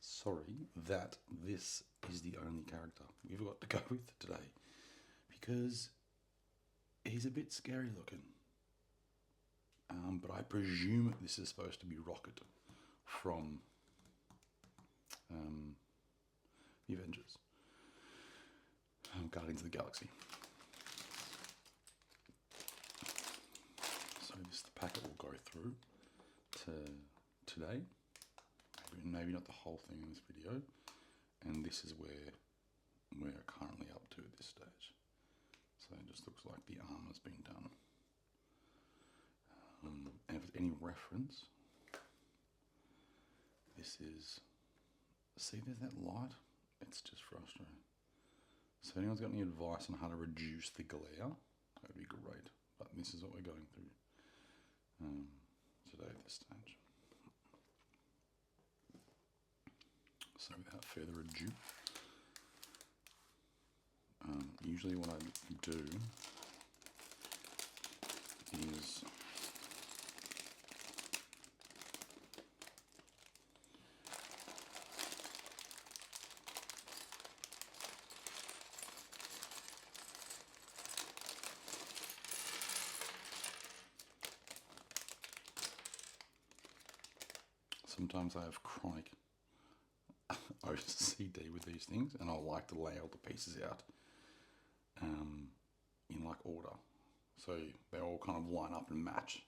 sorry that this is the only character we've got to go with today because he's a bit scary looking. But I presume this is supposed to be Rocket from the Avengers, Guardians of the Galaxy. So this is the packet we'll go through today. Maybe not the whole thing in this video. And this is where we're currently up to at this stage. So it just looks like the armour's been done. And if any reference, this is, see there's that light? It's just frustrating. So if anyone's got any advice on how to reduce the glare, that would be great. But this is what we're going through today at this stage. So without further ado, usually what I do is sometimes I have chronic OCD with these things, and I like to lay all the pieces out in like order, so they all kind of line up and match.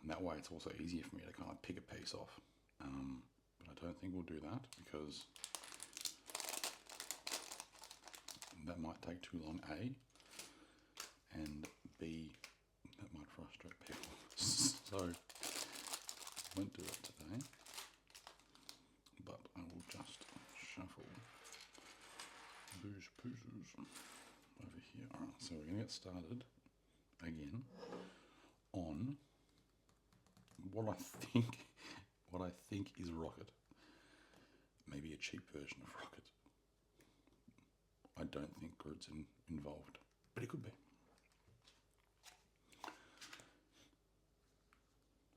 And that way, it's also easier for me to kind of pick a piece off. But I don't think we'll do that because that might take too long. A, and B, that might frustrate people. So I won't do it today. But I will just shuffle those pieces over here. Alright, so we're going to get started again on what I think is Rocket. Maybe a cheap version of Rocket. I don't think Groot's involved, but it could be.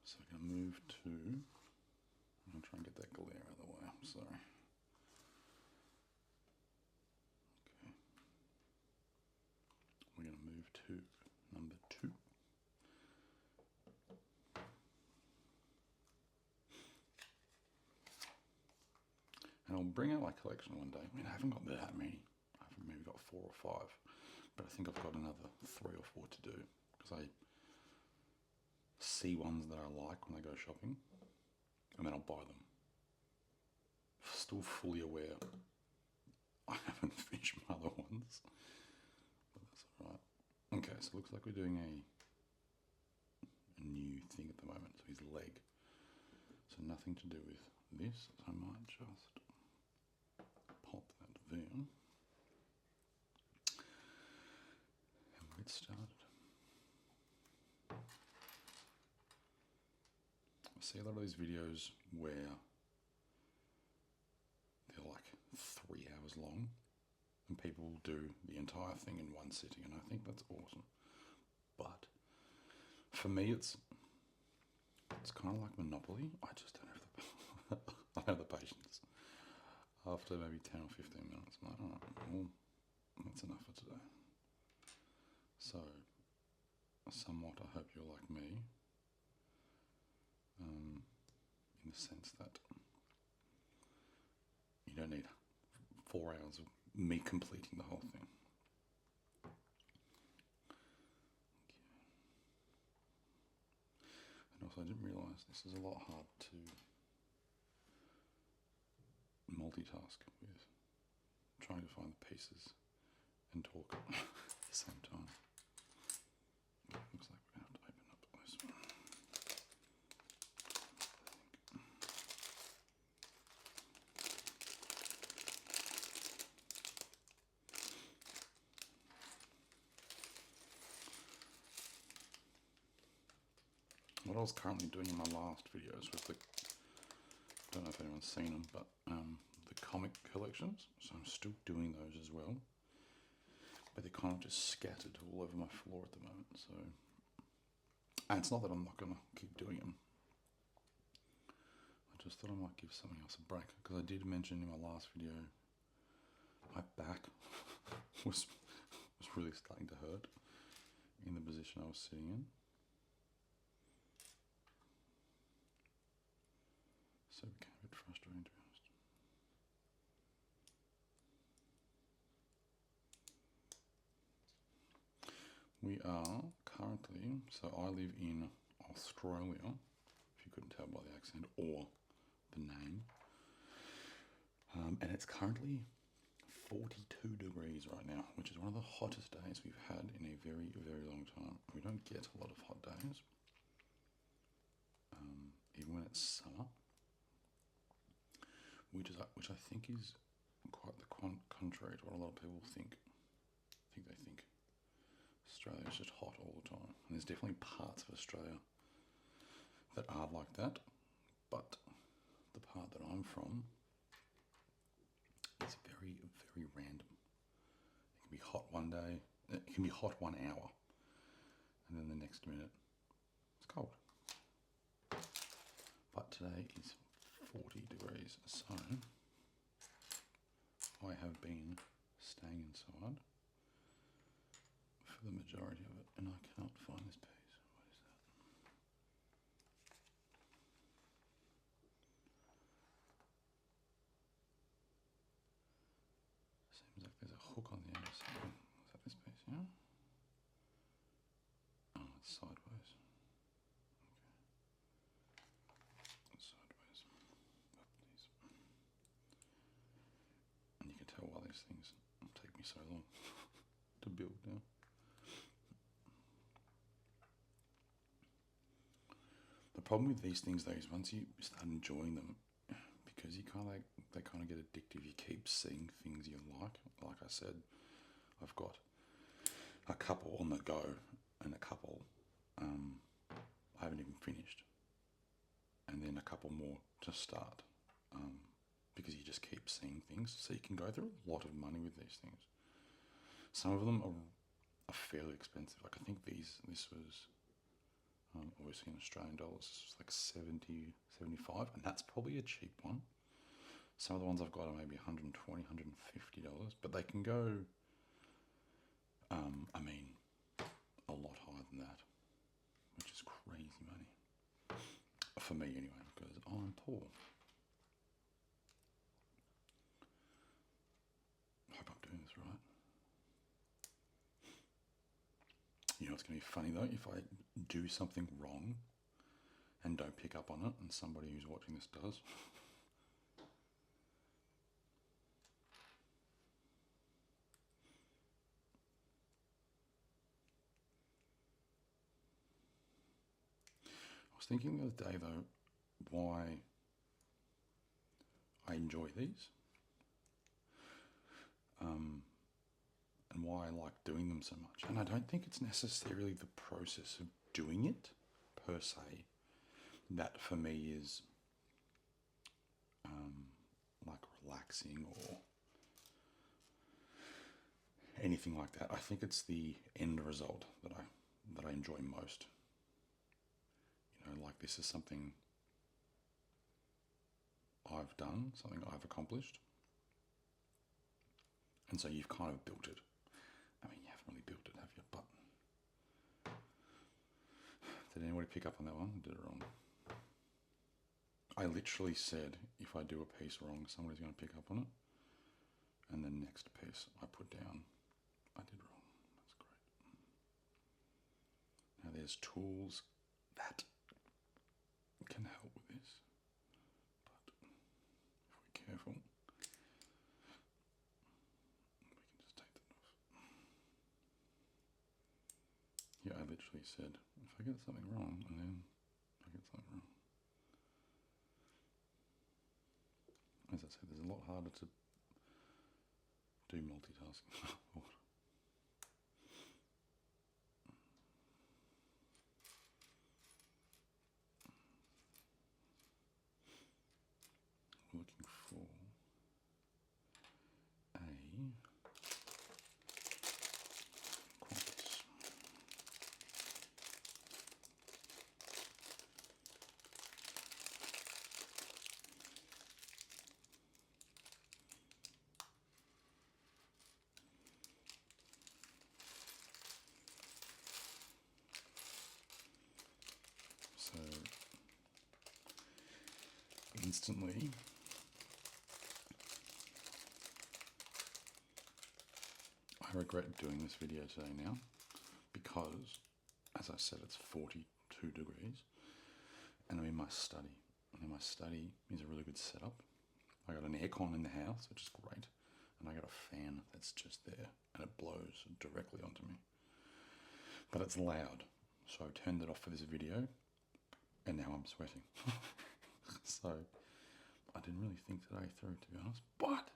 So I'm going to move to, I'm going to try and get that glare out of the way, I'm sorry. Okay. We're going to move to number 2. And I'll bring out my collection one day. I mean, I haven't got that many. I've maybe got 4 or 5. But I think I've got another 3 or 4 to do. Because I see ones that I like when I go shopping. And then I'll buy them. Still fully aware I haven't finished my other ones. But that's alright. Okay, so it looks like we're doing a new thing at the moment. So his leg. So nothing to do with this. So I might just pop that there. And we'll get started. I see a lot of these videos where they're like 3 hours long and people do the entire thing in one sitting, and I think that's awesome. But for me, it's kind of like Monopoly. I just don't have the I don't have the patience. After maybe 10 or 15 minutes, I'm like, alright, well, that's enough for today. So, somewhat, I hope you're like me, in the sense that you don't need 4 hours of me completing the whole thing. And also, I didn't realise this is a lot hard to multitask with, trying to find the pieces and talk at the same time. Looks like we're going to have to open up this one. What I was currently doing in my last videos was I don't know if anyone's seen them, but the comic collections. So I'm still doing those as well. But they're kind of just scattered all over my floor at the moment. So, and it's not that I'm not going to keep doing them. I just thought I might give something else a break, because I did mention in my last video my back was really starting to hurt in the position I was sitting in. So it became a bit frustrating, to be honest. We are currently, so I live in Australia, if you couldn't tell by the accent or the name, and it's currently 42 degrees right now, which is one of the hottest days we've had in a very, very long time. We don't get a lot of hot days, even when it's summer, which I think is quite the contrary to what a lot of people think. They think Australia is just hot all the time, and there's definitely parts of Australia that are like that, but the part that I'm from is very, very random. It can be hot one day, it can be hot 1 hour, and then the next minute it's cold. But today is 40 degrees, so I have been staying inside for the majority of it, and I cannot find this piece. What is that? Seems like there's a hook on the end or something. Is that this piece, yeah? Oh, it's sideways. Okay. It's sideways. These. And you can tell why these things take me so long to build now. The problem with these things though is once you start enjoying them, because they kind of get addictive. You keep seeing things you like. Like I said, I've got a couple on the go and a couple I haven't even finished, and then a couple more to start, because you just keep seeing things. So you can go through a lot of money with these things. Some of them are fairly expensive. Like I think this was obviously in Australian dollars, this was like 70, 75, and that's probably a cheap one. Some of the ones I've got are maybe $120, $150, but they can go, a lot higher than that, which is crazy money. For me anyway, because I'm poor. I hope I'm doing this right. You know, it's going to be funny though, if I do something wrong and don't pick up on it, and somebody who's watching this does. I was thinking the other day though, why I enjoy these, and why I like doing them so much. And I don't think it's necessarily the process of doing it per se that for me is like relaxing or anything like that. I think it's the end result that I enjoy most. You know, like this is something I've done, something I've accomplished, and so you've kind of built it. I mean, you haven't really built it, have you? But did anybody pick up on that one? I did it wrong. I literally said if I do a piece wrong, somebody's going to pick up on it, and the next piece I put down, I did wrong. That's great. Now there's tools that can help with this, but if we're careful, we can just take that off. Yeah, I literally said if I get something wrong, and then I get something wrong. As I said, there's a lot harder to do multitasking. Looking for a quartz. instantly I regret doing this video today now because, as I said, it's 42 degrees and I'm in my study. And my study is a really good setup. I got an aircon in the house, which is great, and I got a fan that's just there and it blows directly onto me. But it's loud, so I turned it off for this video and now I'm sweating. So I didn't really think today through, to be honest, but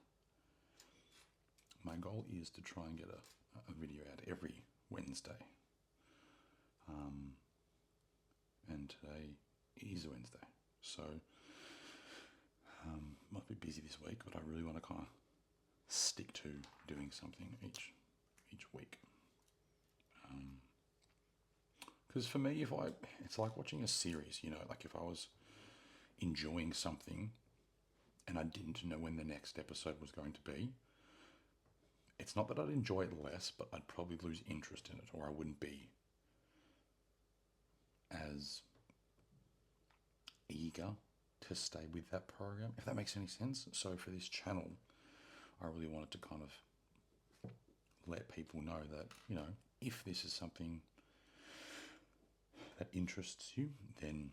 my goal is to try and get a video out every Wednesday. And today is a Wednesday, so might be busy this week, but I really want to kind of stick to doing something each week. Because for me, it's like watching a series, you know, like if I was enjoying something and I didn't know when the next episode was going to be, it's not that I'd enjoy it less, but I'd probably lose interest in it, or I wouldn't be as eager to stay with that program, if that makes any sense. So for this channel, I really wanted to kind of let people know that, you know, if this is something that interests you, then,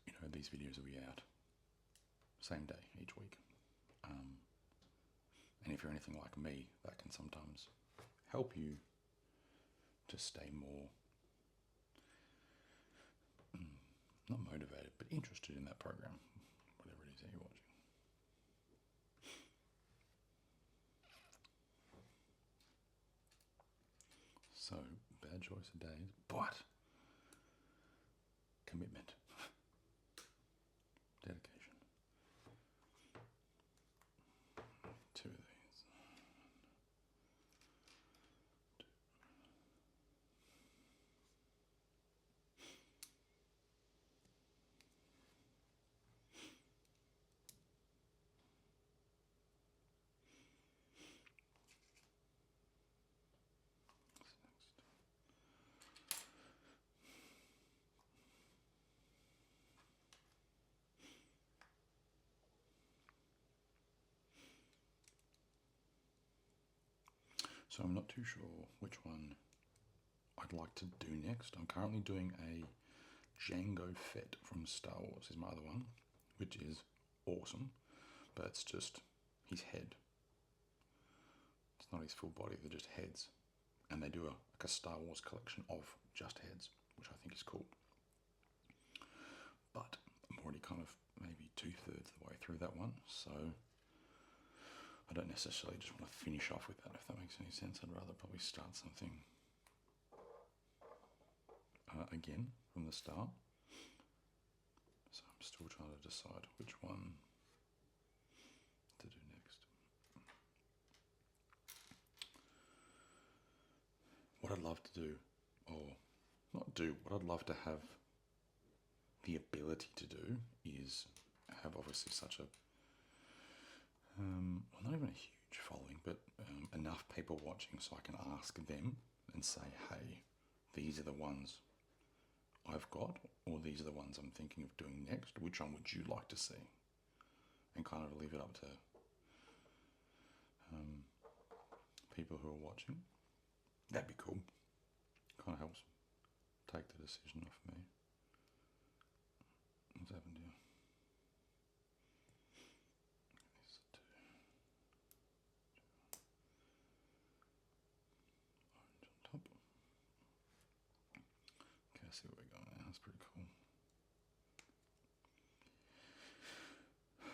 you know, these videos will be out same day each week. And if you're anything like me, that can sometimes help you to stay more, not motivated, but interested in that program, whatever it is that you're watching. So, bad choice of days, but commitment, dedication. Two of these. So I'm not too sure which one I'd like to do next. I'm currently doing a Jango Fett from Star Wars, is my other one, which is awesome, but it's just his head. It's not his full body, they're just heads. And they do like a Star Wars collection of just heads, which I think is cool. But I'm already kind of maybe 2/3 the way through that one, so I don't necessarily just want to finish off with that, if that makes any sense. I'd rather probably start something again from the start. So I'm still trying to decide which one to do next. What I'd love to do, or not do, what I'd love to have the ability to do is have obviously such a, well, not even a huge following, but enough people watching so I can ask them and say, hey, these are the ones I've got, or these are the ones I'm thinking of doing next. Which one would you like to see? And kind of leave it up to people who are watching. That'd be cool. Kind of helps take the decision off me. What's happened here? These two. Orange on top. Okay, I see where we're going now. That's pretty cool.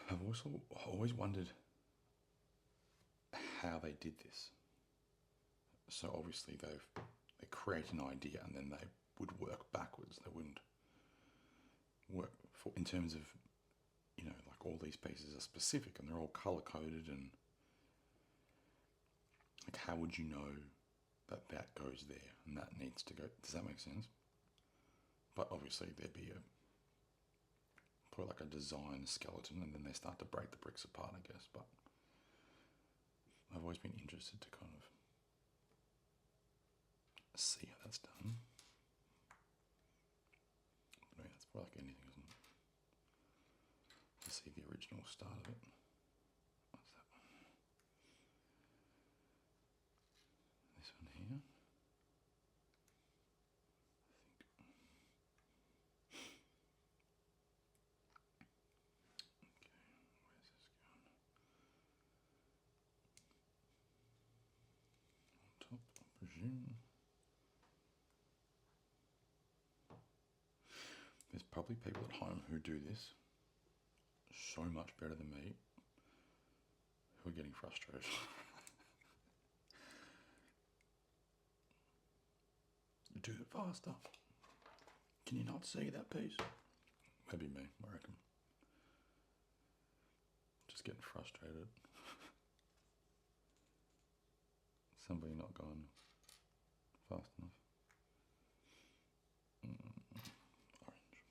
I've also always wondered how they did this. So obviously they create an idea and then they would work backwards. They wouldn't work in terms of, you know, like all these pieces are specific and they're all color coded, and like how would you know that that goes there and that needs to go? Does that make sense? But obviously there'd be probably like a design skeleton, and then they start to break the bricks apart, I guess. But I've always been interested to kind of see how that's done. I mean, that's probably like anything, isn't it? see the original start of it. What's that one? This one here. Top, I presume. There's probably people at home who do this so much better than me who are getting frustrated. Do it faster. Can you not see that piece? Maybe me, I reckon. Just getting frustrated. Somebody not going fast enough. Orange. Okay.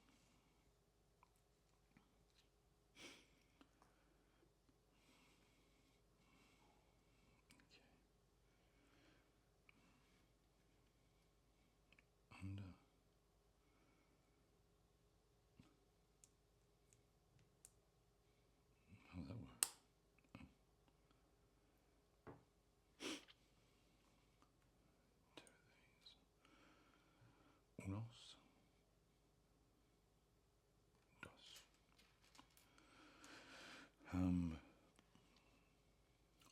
Under. How does that work? Unos. Dos.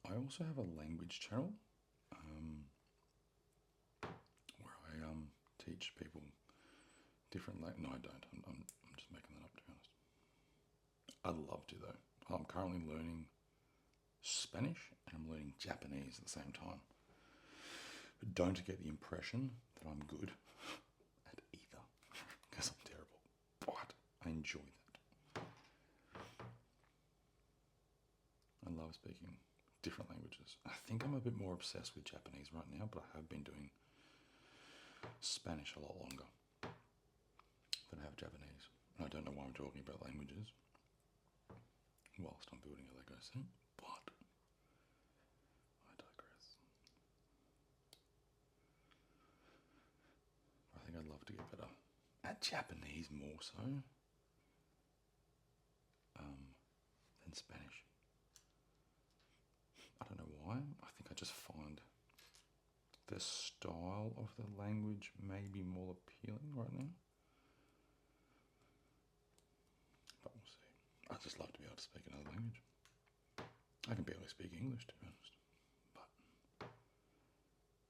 I also have a language channel where I teach people different No, I don't. I'm just making that up, to be honest. I'd love to, though. I'm currently learning Spanish and I'm learning Japanese at the same time. Don't get the impression that I'm good at either, because I'm terrible. But I enjoy that. I love speaking different languages. I think I'm a bit more obsessed with Japanese right now, but I have been doing Spanish a lot longer than I have Japanese. And I don't know why I'm talking about languages whilst I'm building a Lego set, but I digress. I think I'd love to get better at Japanese more so than Spanish. I don't know why. I think I just find the style of the language may be more appealing right now. But we'll see. I just love to be able to speak another language. I can barely speak English, to be honest. But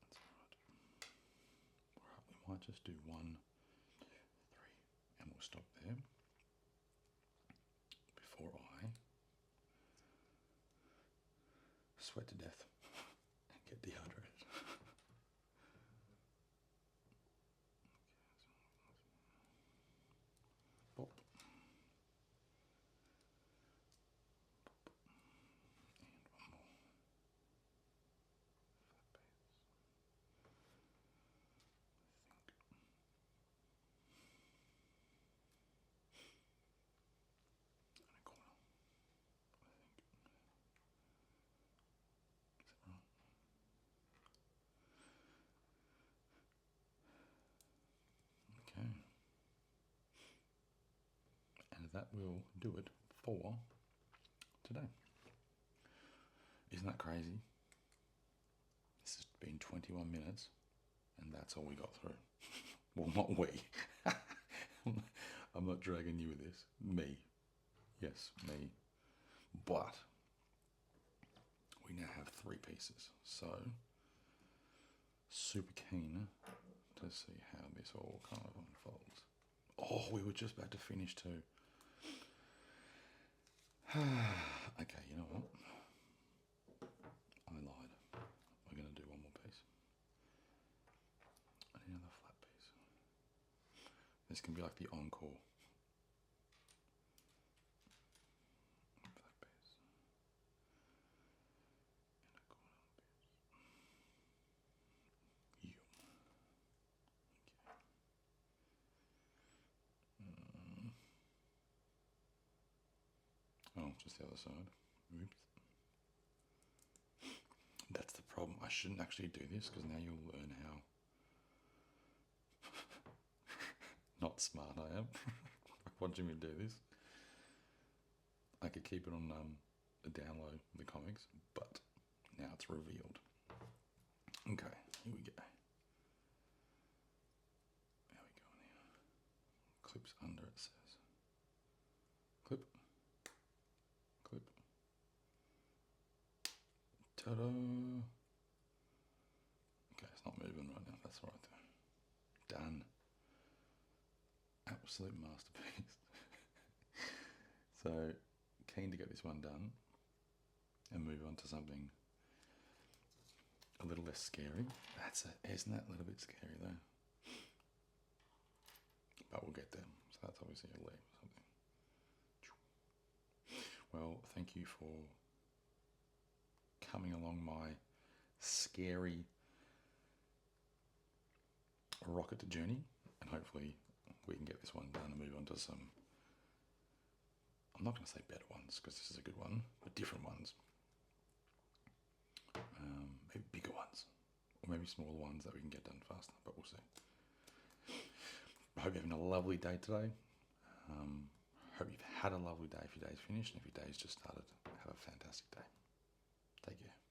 that's alright. Alright, we might just do 1, 2, 3, and we'll stop there before I sweat to death and get dehydrated. Pop. Pop. And one more. Flat base. And a corner. Okay. And that will do it for today. Isn't that crazy? This has been 21 minutes and that's all we got through. Well, not we. I'm not dragging you with this. Me. Yes, me. But we now have 3 pieces. So, super keen to see how this all kind of unfolds. Oh, we were just about to finish too. Okay, you know what? I lied. We're going to do one more piece. And another flat piece. This can be like the encore. Flat piece. And a corner piece. You. Okay. Oh, just the other side. Oops. That's the problem. I shouldn't actually do this because now you'll learn how not smart I am. Watching me do this. Okay, keep it on the down low, the comics, but now it's revealed. Okay, here we go. There we go now. Clips under, it says. Clip. Clip. Ta-da! Okay, it's not moving right now, that's right there. Done. Absolute masterpiece. So, keen to get this one done and move on to something a little less scary. Isn't that a little bit scary though? But we'll get there. So that's obviously a leaf or something. Well, thank you for coming along my scary rocket journey, and hopefully we can get this one done and move on to some, I'm not going to say better ones because this is a good one, but different ones. Maybe bigger ones, or maybe smaller ones that we can get done faster, but we'll see. I hope you're having a lovely day today. Hope you've had a lovely day if your day's finished, and if your day's just started, have a fantastic day. Take care.